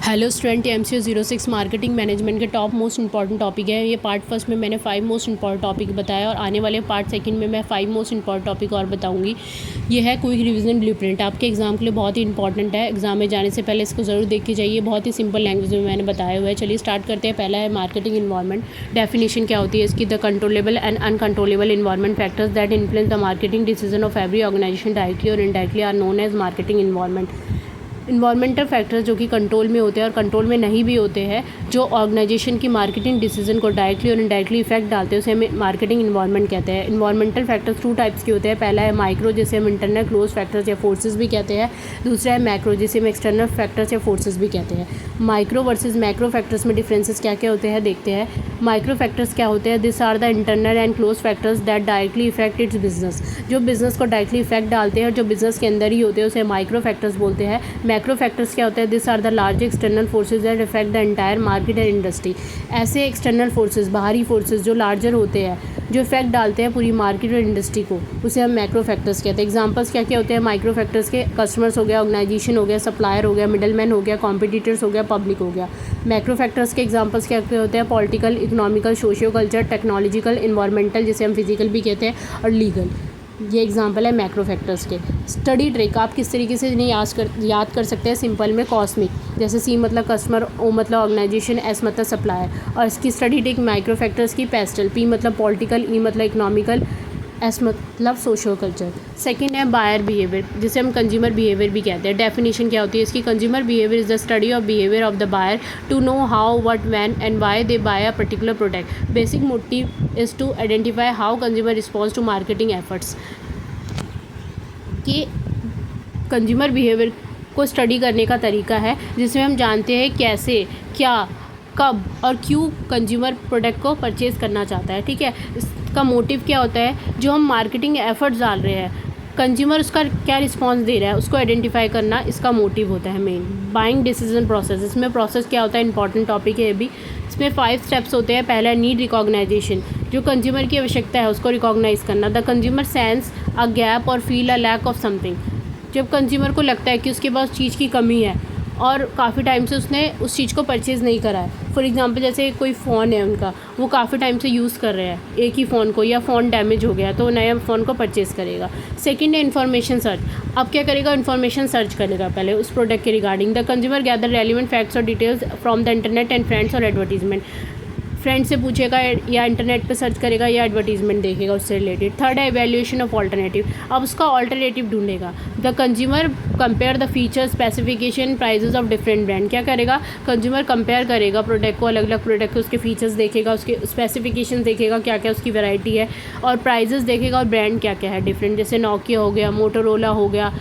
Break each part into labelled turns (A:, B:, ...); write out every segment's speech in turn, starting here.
A: Hello student, MCO 06 marketing management के top most important topic है। ये पार्ट फर्स्ट में मैंने 5 मोस्ट इंपॉर्टेंट टॉपिक बताया और आने वाले पार्ट सेकंड में मैं 5 मोस्ट इंपॉर्टेंट टॉपिक और बताऊंगी। ये है क्विक रिवीजन ब्लूप्रिंट, आपके एग्जाम के लिए बहुत ही इंपॉर्टेंट है। एग्जाम में जाने से पहले इसको ज़रूर देख के जाइए। बहुत ही सिंपल लैंग्वेज में मैंने बताया हुआ है। चलिए स्टार्ट करते हैं। पहला है मार्केटिंग इन्वायरमेंट। डेफिनेशन क्या होती है इसकी? The controllable and uncontrollable environment factors that influence the marketing decision of every organisation directly और indirectly are known as marketing environment. Environmental factors जो कि कंट्रोल में होते हैं और कंट्रोल में नहीं भी होते हैं, जो ऑर्गेनाइजेशन की मार्केटिंग डिसीजन को डायरेक्टली और इनडायरेक्टली इफेक्ट डालते हैं, उसे हमें मार्केटिंग इन्वायरमेंट कहते हैं। इन्वायरमेंटल फैक्टर्स 2 टाइप्स के होते हैं। पहला है माइक्रो, जिसे हम इंटरनल क्लोज फैक्टर्स या फोर्सेस भी कहते हैं। दूसरा है मैक्रो, जिसे हम एक्सटर्नल फैक्टर्स या फोर्सेस भी कहते हैं। माइक्रो वर्सेज मैक्रो फैक्टर्स में डिफरेंसेस क्या क्या होते हैं देखते हैं। माइक्रो फैक्टर्स क्या होते हैं? This are the internal and close factors that directly affect its business. जो बिजनेस को डायरेक्टली इफेक्ट डालते हैं और जो बिजनेस के अंदर ही होते हैं, उसे माइक्रो फैक्टर्स बोलते हैं। मैक्रो फैक्टर्स क्या होते हैं? This are the large external forces that affect the entire market and industry. ऐसे एक्सटर्नल फोर्सेज, बाहरी फोर्सेज जो लार्जर होते हैं, जो इफेक्ट डालते हैं पूरी मार्केट और इंडस्ट्री को, उसे हम मैक्रो फैक्टर्स कहते हैं। एग्जांपल्स क्या क्या होते हैं माइक्रो फैक्टर्स के? कस्टमर्स हो गया, ऑर्गेनाइजेशन हो गया, सप्लायर हो गया, मिडल मैन हो गया, कॉम्पिटिटर्स हो गया, पब्लिक हो गया। मैक्रो फैक्टर्स के एग्जांपल्स क्या क्या होते हैं? Political, economical, socio culture, technological, environmental, जिसे हम फिजिकल भी कहते हैं, और लीगल। ये एग्जांपल है मैक्रो फैक्टर्स के। स्टडी ट्रिक आप किस तरीके से इन्हें याद कर सकते हैं? सिंपल में कॉस्मिक, जैसे C मतलब कस्टमर, O मतलब ऑर्गेनाइजेशन, S मतलब सप्लायर। और इसकी स्टडी ट्रिक माइक्रो फैक्टर्स की पेस्टल, P मतलब पॉलिटिकल, E मतलब इकोनॉमिकल, S मतलब सोशल कल्चर। सेकंड है बायर बिहेवियर, जिसे हम कंज्यूमर बिहेवियर भी कहते हैं। डेफिनेशन क्या होती है इसकी? Consumer behaviour is the study of behaviour of the buyer to know how, what, when and why they buy a particular product. Basic motive is to identify how consumer response to marketing efforts. कि consumer behaviour को study करने का तरीका है जिसमें हम जानते हैं कैसे, क्या, कब और क्यों कंज्यूमर प्रोडक्ट को परचेज़ करना चाहता है। ठीक है, इसका मोटिव क्या होता है? जो हम मार्केटिंग एफर्ट्स डाल रहे हैं, कंज्यूमर उसका क्या रिस्पांस दे रहा है, उसको आइडेंटिफाई करना इसका मोटिव होता है मेन। बाइंग डिसीजन प्रोसेस, इसमें प्रोसेस क्या होता है? इंपॉर्टेंट टॉपिक है ये भी। इसमें 5 स्टेप्स होते हैं। पहला है नीड रिकॉग्नाइजेशन, जो कंज्यूमर की आवश्यकता है उसको रिकॉग्नाइज करना। The consumer sense a gap और feel a lack of something, जब कंज्यूमर को लगता है कि उसके पास चीज़ की कमी है और काफ़ी टाइम से उसने उस चीज़ को परचेज़ नहीं करा है। फॉर एग्जांपल जैसे कोई फ़ोन है उनका, वो काफ़ी टाइम से यूज़ कर रहे हैं एक ही फ़ोन को, या फ़ोन डैमेज हो गया तो नया फ़ोन को परचेज़ करेगा। सेकंड है इन्फॉर्मेशन सर्च। अब क्या करेगा? इन्फॉर्मेशन सर्च करेगा पहले उस प्रोडक्ट के रिगार्डिंग। The consumer gather relevant facts और details from the internet and friends और एडवर्टीजमेंट। फ्रेंड से पूछेगा या इंटरनेट पे सर्च करेगा या एडवर्टीजमेंट देखेगा उससे रिलेटेड। थर्ड है इवैल्यूएशन ऑफ ऑल्टरनेटिव, अब उसका ऑल्टरनेटिव ढूंढेगा। The consumer compare the features, specification, prices of different brand. क्या करेगा? कंज्यूमर कंपेयर करेगा प्रोडक्ट को, अलग अलग प्रोडक्ट के उसके फीचर्स देखेगा, उसके स्पेसिफिकेशन देखेगा क्या क्या उसकी वैरायटी है, और प्राइजेस देखेगा और ब्रांड क्या क्या है डिफरेंट, जैसे नोकिया हो गया, मोटोरोला हो गया,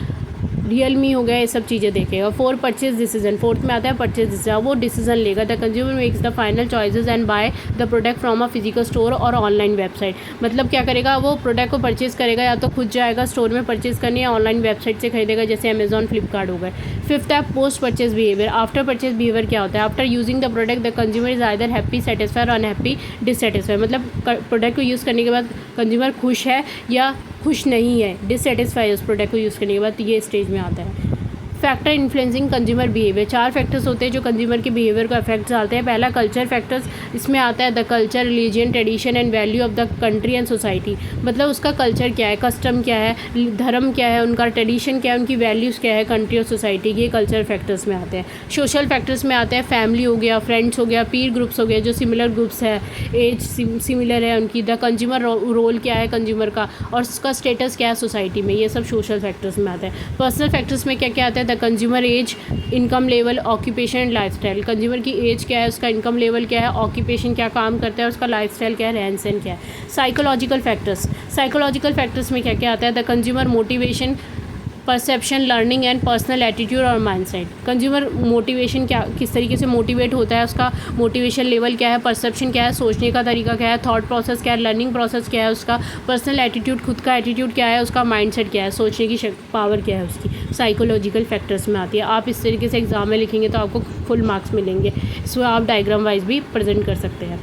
A: रियलमी हो गया, ये सब चीज़ें देखेगा। 4 परचेज डिसीजन, फोर्थ में आता है परचेज डिसीजन। वो डिसीजन लेगा। The consumer makes the final choices and by the product from a physical store और ऑनलाइन वेबसाइट। मतलब क्या करेगा? वो प्रोडक्ट को परचेज़ करेगा, या तो खुद जाएगा स्टोर में परचेज़ करने या ऑनलाइन वेबसाइट से खरीदेगा, जैसे अमेजॉन, फ्लिपकार्ट हो गए। फिफ्थ है post purchase behaviour. After purchase behaviour क्या होता है? After using the product the consumer is either happy, satisfied, unhappy, dissatisfied. मतलब प्रोडक्ट को यूज़ करने के बाद कंज्यूमर खुश है या खुश नहीं है, डिससेटिस्फाइड उस प्रोडक्ट को यूज़ करने के बाद, ये स्टेज में आता है। Factor influencing consumer behaviour, 4 factors होते हैं जो कंज्यूमर के बिहेवियर को अफेक्ट डालते हैं। पहला कल्चर फैक्टर्स, इसमें आता है the culture, religion, tradition and value of the country and society. मतलब उसका कल्चर क्या है, कस्टम क्या है, धर्म क्या है, उनका ट्रेडिशन क्या है, उनकी वैल्यूज़ क्या है कंट्री और सोसाइटी की, ये कल्चर फैक्टर्स में आते हैं। सोशल फैक्टर्स में आते हैं फैमिली हो गया, फ्रेंड्स हो गया, पीर ग्रुप्स हो गया, जो सिमिलर ग्रुप्स है, एज सिमिलर है उनकी। द कंज्यूमर रोल क्या है कंज्यूमर का, और उसका स्टेटस क्या है सोसाइटी में, ये सब सोशल फैक्टर्स में आता है। पर्सनल फैक्टर्स में क्या क्या आता है? The consumer age, income level, occupation and lifestyle. Consumer की एज क्या है, उसका इनकम लेवल क्या है, ऑक्यूपेशन क्या काम करता है, उसका लाइफस्टाइल क्या है, रहन सहन क्या है। साइकोलॉजिकल फैक्टर्स, साइकोलॉजिकल फैक्टर्स में क्या क्या आता है? The consumer motivation, perception, learning and personal attitude और माइंडसेट। कंज्यूमर मोटिवेशन क्या, किस तरीके से मोटिवेट होता है, उसका मोटिवेशन लेवल क्या है, परसेप्शन क्या है, सोचने का तरीका क्या है, थॉट प्रोसेस क्या है, लर्निंग प्रोसेस क्या है उसका, पर्सनल एटीट्यूड, खुद का एटीट्यूड क्या है, उसका माइंडसेट क्या है, सोचने की पावर क्या है उसकी, साइकोलॉजिकल फैक्टर्स में आती है। आप इस तरीके से एग्जाम में लिखेंगे तो आपको फुल मार्क्स मिलेंगे। इसमें आप डायग्राम वाइज भी प्रेजेंट कर सकते हैं।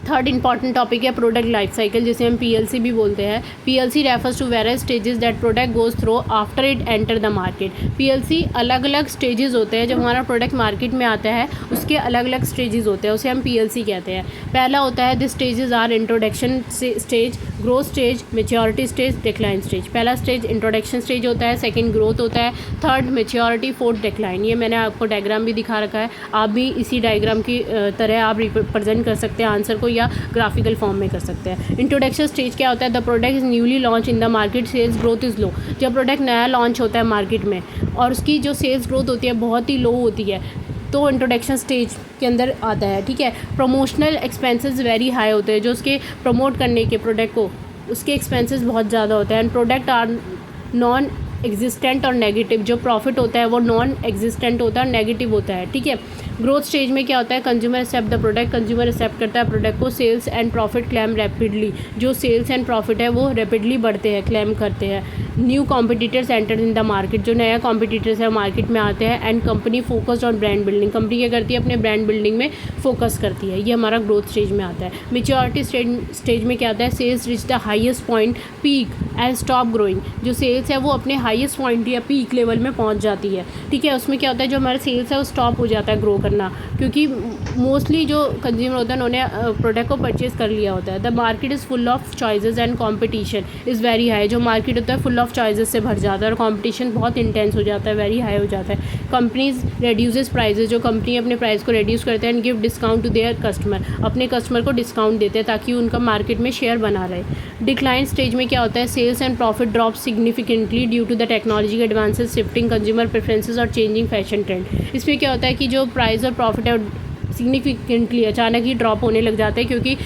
A: थर्ड इंपॉर्टेंट टॉपिक है प्रोडक्ट लाइफ साइकिल, जिसे हम पीएलसी भी बोलते हैं। PLC refers to various stages that product goes through after it enter the market. PLC अलग अलग स्टेजेस होते हैं, जब हमारा प्रोडक्ट मार्केट में आता है उसके अलग अलग स्टेजेस होते हैं, उसे हम पीएलसी कहते हैं। पहला होता है, this stages are introduction stage, growth stage, maturity stage, decline stage. पहला स्टेज इंट्रोडक्शन स्टेज होता है, सेकेंड ग्रोथ होता है, थर्ड मेच्योरिटी, फोर्थ डिक्लाइन। ये मैंने आपको डायग्राम भी दिखा रखा है, आप भी इसी डायग्राम की तरह आप रिप्रेजेंट कर सकते हैं आंसर को, या ग्राफिकल फॉर्म में कर सकते हैं। इंट्रोडक्शन स्टेज क्या होता है, the product is newly launch in the market, sales growth is low. जब प्रोडक्ट नया लॉन्च होता है मार्केट में और उसकी जो सेल्स ग्रोथ होती है बहुत ही लो होती है, तो इंट्रोडक्शन स्टेज के अंदर आता है, ठीक है। प्रमोशनल एक्सपेंसेस वेरी हाई होते हैं, जो उसके प्रमोट करने के प्रोडक्ट को उसके एक्सपेंसेस बहुत ज़्यादा होते हैं। And product are non existent और नेगेटिव, जो प्रॉफिट होता है वो नॉन एग्जिस्टेंट होता है और नेगेटिव होता है, ठीक है। ग्रोथ स्टेज में क्या होता है, consumer accept the product, consumer accept करता है प्रोडक्ट को, sales and profit claim rapidly, जो सेल्स एंड प्रॉफिट है वो रैपिडली बढ़ते हैं, क्लेम करते हैं। New competitors enter in the market, जो नया कॉम्पिटिटर्स है मार्केट में आते हैं। And company focused on brand building, company क्या करती है, अपने ब्रांड बिल्डिंग में फोकस करती है, ये हमारा ग्रोथ स्टेज में आता है। मेच्योरिटी स्टेज में क्या आता है, sales reach the highest point peak and stop growing, जो सेल्स है वो अपने हाईएस्ट पॉइंट या पीक लेवल में पहुंच जाती है, ठीक है। उसमें क्या होता है, जो हमारा सेल्स है वो स्टॉप हो जाता है ग्रो करना, क्योंकि मोस्टली जो कंज्यूमर होता है उन्होंने प्रोडक्ट को परचेज़ कर लिया होता है। The market is full of choices and competition is very high, जो मार्केट होता है फुल ऑफ चॉइसेस से भर जाता है और कंपटीशन बहुत इंटेंस हो जाता है, वेरी हाई हो जाता है। कंपनीज रेड्यूसेस प्राइजेस, जो कंपनी अपने प्राइस को रिड्यूस करते हैं। And give discount to their customer, अपने कस्टमर को डिस्काउंट देते हैं ताकि उनका मार्केट में शेयर बना रहे। डिक्लाइन स्टेज में क्या होता है, sales and profit drop significantly due to the technology advances, shifting consumer preferences और चेंजिंग फैशन ट्रेंड। इसमें क्या होता है कि जो प्राइस और प्रॉफिट है सिग्निफिकेंटली अचानक ही ड्रॉप होने लग जाते हैं, क्योंकि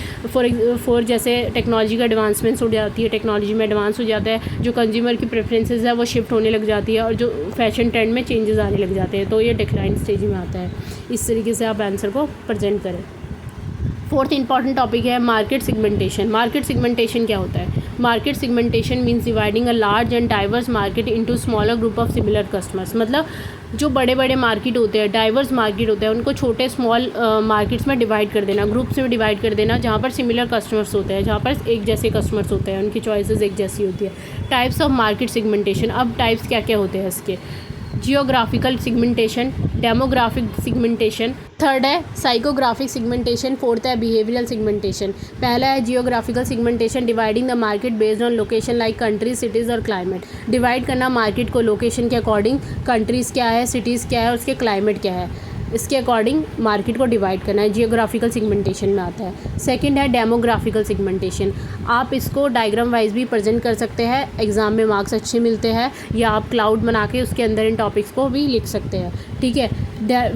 A: फॉर जैसे टेक्नोलॉजी का एडवांसमेंट्स हो जाती है, टेक्नोलॉजी में एडवांस हो जाता है, जो कंज्यूमर की प्रेफरेंसेस है वो शिफ्ट होने लग जाती है और जो फैशन ट्रेंड में चेंजेस आने लग जाते हैं, तो ये डिक्लाइन स्टेज में आता है। इस तरीके से आप आंसर को प्रेजेंट करें। फोर्थ इंपॉर्टेंट टॉपिक है मार्केट सिगमेंटेशन। मार्केट सिगमेंटेशन क्या होता है, market segmentation means dividing a large and diverse market into smaller group of similar customers. मतलब जो बड़े बड़े मार्केट होते हैं, डाइवर्स मार्केट होते हैं, उनको छोटे स्मॉल मार्केट्स में डिवाइड कर देना, ग्रुप्स में डिवाइड कर देना, जहाँ पर सिमिलर कस्टमर्स होते हैं, जहाँ पर एक जैसे कस्टमर्स होते हैं, उनकी चॉइसेस एक जैसी होती है। टाइप्स ऑफ मार्केट सिगमेंटेशन, अब टाइप्स क्या क्या होते हैं इसके, geographical segmentation, demographic segmentation, third है साइकोग्राफिक सिगमेंटेशन, फोर्थ है बिहेवियरल सिगमेंटेशन। पहला है geographical segmentation, dividing the market based on location like countries, cities और क्लाइमेट। डिवाइड करना मार्केट को लोकेशन के अकॉर्डिंग, कंट्रीज़ क्या है, सिटीज़ क्या है, उसके क्लाइमेट क्या है, इसके अकॉर्डिंग मार्केट को डिवाइड करना है, जियोग्राफिकल सिगमेंटेशन में आता है। सेकंड है डेमोग्राफिकल सिगमेंटेशन, आप इसको डायग्राम वाइज भी प्रेजेंट कर सकते हैं, एग्जाम में मार्क्स अच्छे मिलते हैं, या आप क्लाउड बना के उसके अंदर इन टॉपिक्स को भी लिख सकते हैं, ठीक है।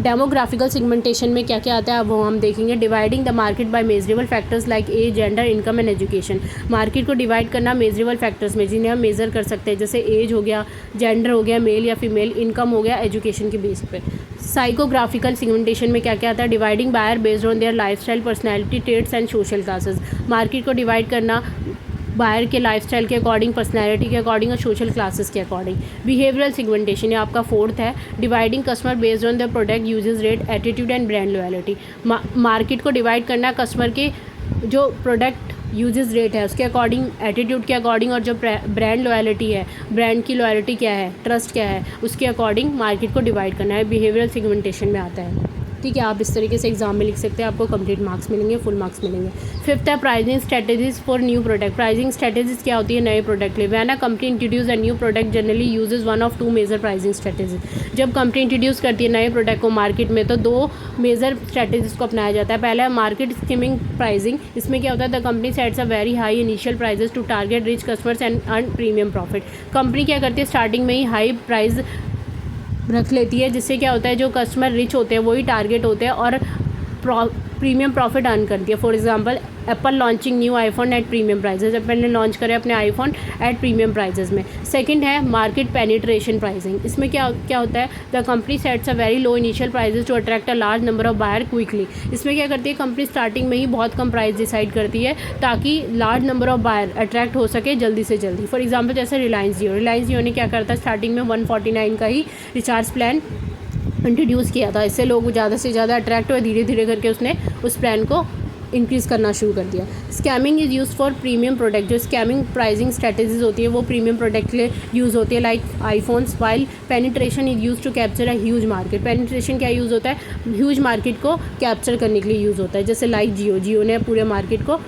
A: डेमोग्राफिकल सिगमेंटेशन में क्या क्या आता है वो हम देखेंगे। Dividing the market by measurable factors like age, gender, income and education. Market को डिवाइड करना मेजरेबल फैक्टर्स में, जिन्हें हम मेज़र कर सकते हैं, जैसे एज हो गया, जेंडर हो गया, मेल या फीमेल, इनकम हो गया, एजुकेशन के बेस पे। साइकोग्राफिकल सिगमेंटेशन में क्या क्या आता है, dividing buyer based on their lifestyle, personality traits and social classes. Market को डिवाइड करना बायर के लाइफस्टाइल के अकॉर्डिंग, पर्सनैलिटी के अकॉर्डिंग और सोशल क्लासेस के अकॉर्डिंग। बिहेवियरल सिगमेंटेशन ये आपका फोर्थ है, dividing customer based on the product uses rate, attitude and brand loyalty. Market को डिवाइड करना कस्टमर के जो प्रोडक्ट यूजेस रेट है उसके अकॉर्डिंग, एटीट्यूड के अकॉर्डिंग, और जो ब्रांड लॉयल्टी है, ब्रांड की लॉयल्टी क्या है, ट्रस्ट क्या है, उसके अकॉर्डिंग मार्केट को डिवाइड करना है, बिहेवियरल सिगमेंटेशन में आता है, ठीक है। आप इस तरीके से एग्जाम में लिख सकते हैं, आपको कंप्लीट मार्क्स मिलेंगे, फुल मार्क्स मिलेंगे। फिफ्थ है pricing strategies for new product. Pricing strategies क्या होती है नए प्रोडक्ट के लिए। When a company introduce a new product generally uses one of two major pricing strategies. जब कंपनी इंट्रोड्यूस करती है नए प्रोडक्ट को मार्केट में, तो दो मेजर स्ट्रेटेजीज को अपनाया जाता है। पहला है मार्केट स्कीमिंग प्राइसिंग, इसमें क्या होता है, the company sets a very high initial prices to target rich customers and earn premium profit. Company क्या करती है, स्टार्टिंग में ही हाई प्राइस रख लेती है, जिससे क्या होता है, जो कस्टमर रिच होते हैं वही टारगेट होते हैं और प्रीमियम प्रॉफिट अर्न करती है। For example Apple launching new iPhone at premium prices, Apple ने लॉन्च करे अपने आईफोन एट प्रीमियम प्राइजेज में। सेकंड है मार्केट पेनिट्रेशन प्राइसिंग, इसमें क्या होता है, the company sets a very low initial prices to attract a large number of buyer quickly. इसमें क्या करती है, कंपनी स्टार्टिंग में ही बहुत कम प्राइस डिसाइड करती है ताकि large number of buyer attract हो सके जल्दी से जल्दी। फॉर एग्जाम्पल जैसे रिलायंस जियो ने क्या करता है, स्टार्टिंग में 149 का ही रिचार्ज प्लान इंट्रोड्यूस किया था, इससे लोग ज़्यादा से ज़्यादा अट्रैक्ट हुए, धीरे धीरे करके उसने उस प्लान को इंक्रीज़ करना शुरू कर दिया। Scamming is use for premium product, जो स्कैमिंग प्राइसिंग स्ट्रेटजीज होती है वो प्रीमियम प्रोडक्ट के लिए यूज़ होती है, like iPhones. While penetration is use to capture a huge market. Penetration क्या यूज़ होता है, ह्यूज मार्केट को कैप्चर करने के लिए यूज़ होता है, जैसे लाइक जियो ने पूरे मार्केट को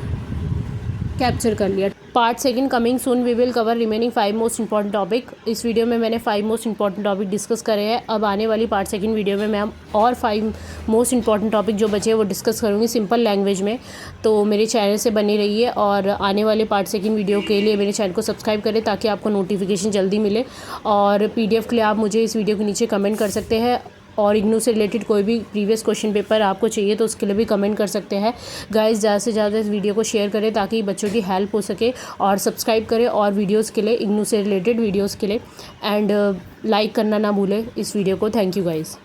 A: कैप्चर कर लिया। Part second coming soon, we will cover remaining 5 most important topic. इस वीडियो में मैंने 5 मोस्ट इंपॉर्टेंट टॉपिक डिस्कस करे हैं। अब आने वाली पार्ट सेकंड वीडियो में मैं और 5 मोस्ट इंपॉर्टेंट टॉपिक जो बचे हैं वो डिस्कस करूँगी सिंपल लैंग्वेज में। तो मेरे चैनल से बनी रहिए और आने वाले पार्ट सेकंड वीडियो के लिए मेरे चैनल को सब्सक्राइब करें ताकि आपको नोटिफिकेशन जल्दी मिले। और PDF के लिए आप मुझे इस वीडियो के नीचे कमेंट कर सकते हैं, और इग्नू से रिलेटेड कोई भी प्रीवियस क्वेश्चन पेपर आपको चाहिए तो उसके लिए भी कमेंट कर सकते हैं। गाइस, ज़्यादा से ज़्यादा इस वीडियो को शेयर करें ताकि बच्चों की हेल्प हो सके, और सब्सक्राइब करें और वीडियोस के लिए, इग्नू से रिलेटेड वीडियोस के लिए, एंड लाइक करना ना भूलें इस वीडियो को। Thank you guys.